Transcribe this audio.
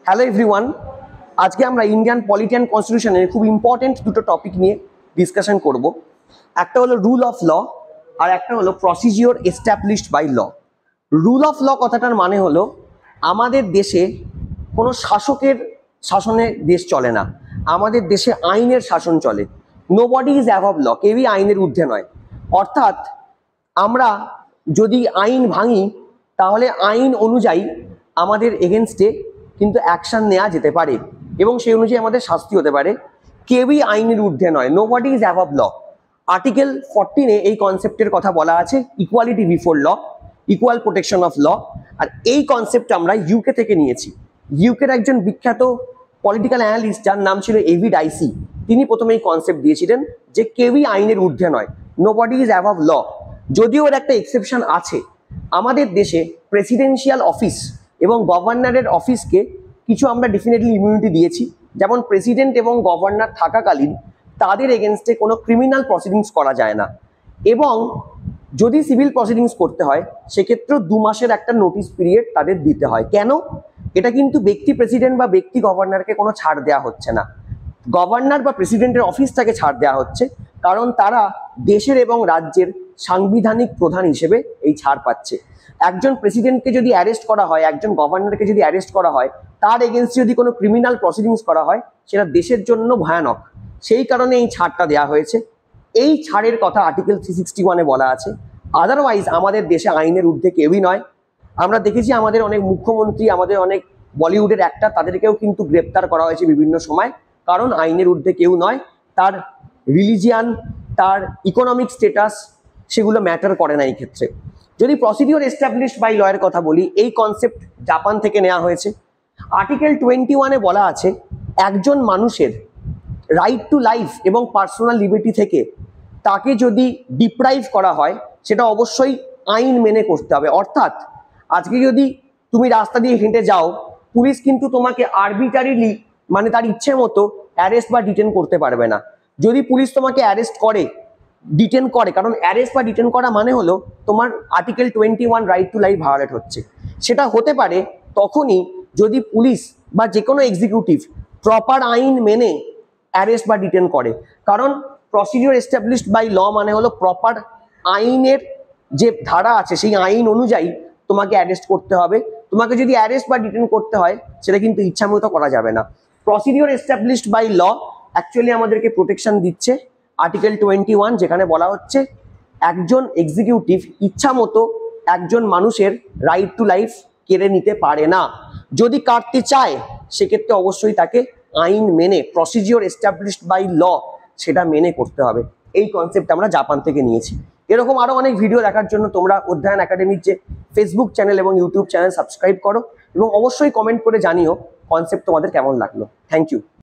Hello everyone, আজকে আমরা Indian polity and কনস্টিটিউশনের খুব ইম্পর্টেন্ট দুটো টপিক নিয়ে ডিসকাশন করব। একটা হলো রুল অফ ল আর একটা হলো procedure established by law. Rule of law কথাটার মানে হলো আমাদের দেশে কোনো শাসকের শাসনে দেশ চলে না, আমাদের দেশে আইনের শাসন চলে। নোবডি ইজ অ্যাবভ ল, কেউই আইনের ঊর্ধ্বে নয়। অর্থাৎ আমরা যদি আইন ভাঙি তাহলে আইন অনুযায়ী আমাদের এগেনস্টে কিন্তু অ্যাকশন নেওয়া যেতে পারে এবং সেই অনুযায়ী আমাদের শাস্তি হতে পারে। কেউই আইনের ঊর্ধ্বে নয়, nobody is above law. Article 14-এ এই কনসেপ্টের কথা বলা আছে, equality before law, equal protection of law. আর এই কনসেপ্ট আমরা ইউকে থেকে নিয়েছি। ইউকের একজন বিখ্যাত পলিটিক্যাল অ্যানালিস্ট যার নাম ছিল এভি ডাইসি, তিনি প্রথমে এই কনসেপ্ট দিয়েছিলেন যে কেউই আইনের ঊর্ধ্বে নয়, নোবডি ইজ অ্যাবভ ল। যদিও এর একটা এক্সেপশন আছে, আমাদের দেশে প্রেসিডেন্সিয়াল অফিস এবং গভর্নরের অফিসকে কিছু আমরা ডেফিনেটলি ইমিউনিটি দিয়েছি। যেমন প্রেসিডেন্ট এবং গভর্নর থাকাকালীন তাদের এগেনস্টে কোনো ক্রিমিনাল প্রসিডিংস করা যায় না, এবং যদি সিভিল প্রসিডিংস করতে হয় সেক্ষেত্রেও 2 মাসের একটা নোটিশ পিরিয়ড তাদের দিতে হয়। কেন? এটা কিন্তু ব্যক্তি প্রেসিডেন্ট বা ব্যক্তি গভর্নরকে কোনো ছাড় দেওয়া হচ্ছে না, গভর্নর বা প্রেসিডেন্টের অফিসটাকে ছাড় দেওয়া হচ্ছে, কারণ তারা দেশের এবং রাজ্যের সাংবিধানিক প্রধান হিসেবে এই ছাড় পাচ্ছে। একজন প্রেসিডেন্টকে যদি অ্যারেস্ট করা হয়, একজন গভর্নরকে যদি অ্যারেস্ট করা হয়, তার এগেনস্টে যদি কোনো ক্রিমিনাল প্রসিডিংস করা হয় সেটা দেশের জন্য ভয়ানক। সেই কারণে এই ছাড়টা দেওয়া হয়েছে। এই ছাড়ের কথা আর্টিকেল 361-এ বলা আছে। আদারওয়াইজ আমাদের দেশে আইনের ঊর্ধ্বে কেউই নয়। আমরা দেখেছি আমাদের অনেক মুখ্যমন্ত্রী, আমাদের অনেক বলিউডের অ্যাক্টর, তাদেরকেও কিন্তু গ্রেপ্তার করা হয়েছে বিভিন্ন সময়, কারণ আইনের ঊর্ধ্বে কেউ নয়। তার রিলিজিয়ান, তার ইকোনমিক স্টেটাস, সেগুলো ম্যাটার করে না এই ক্ষেত্রে। যদি প্রসিডিওর এস্টাবলিশড বাই ল এর কথা বলি, এই কনসেপ্ট জাপান থেকে নেওয়া হয়েছে। আর্টিকেল 21-এ বলা আছে একজন মানুষের রাইট টু লাইফ এবং পার্সোনাল লিবার্টি থেকে তাকে যদি ডিপ্রাইভ করা হয় সেটা অবশ্যই আইন মেনে করতে হবে। অর্থাৎ আজকে যদি তুমি রাস্তা দিয়ে হেঁটে যাও, পুলিশ কিন্তু তোমাকে আরবিটারিলি, মানে তার ইচ্ছে মতো অ্যারেস্ট বা ডিটেন করতে পারবে না। যদি পুলিশ তোমাকে অ্যারেস্ট করে, ডিটেন করে, কারণ অ্যারেস্ট বা ডিটেন করা মানে হলো তোমার article 21 right to life violate হচ্ছে। সেটা হতে পারে তখনই যদি পুলিশ বা যে কোনো এক্সিকিউটিভ প্রপার আইন মেনে অ্যারেস্ট বা ডিটেন করে। কারণ প্রসিডিওর এস্টাবলিশড বাই ল মানে হলো প্রপার আইনের যে ধারা আছে সেই আইন অনুযায়ী তোমাকে অ্যারেস্ট করতে হবে। তোমাকে যদি অ্যারেস্ট বা ডিটেন করতে হয় সেটা কিন্তু ইচ্ছামতো করা যাবে না। Procedure established by law actually আমাদেরকে প্রোটেকশন দিচ্ছে আর্টিকেল 21, যেখানে বলা হচ্ছে একজন এক্সিকিউটিভ ইচ্ছা মতো একজন মানুষের রাইট টু লাইফ কেড়ে নিতে পারে না। যদি কাটতে চায় সেক্ষেত্রে অবশ্যই তাকে আইন মেনে, প্রসিডিওর এস্টাবলিশড বাই ল, সেটা মেনে করতে হবে। এই কনসেপ্ট আমরা জাপান থেকে নিয়েছি। এরকম আরো অনেক ভিডিও দেখার জন্য তোমরা অধ্যয়ন একাডেমির যে ফেসবুক চ্যানেল এবং ইউটিউব চ্যানেল সাবস্ক্রাইব করো, এবং অবশ্যই কমেন্ট করে জানিও কনসেপ্ট তোমাদের কেমন লাগলো। Thank you.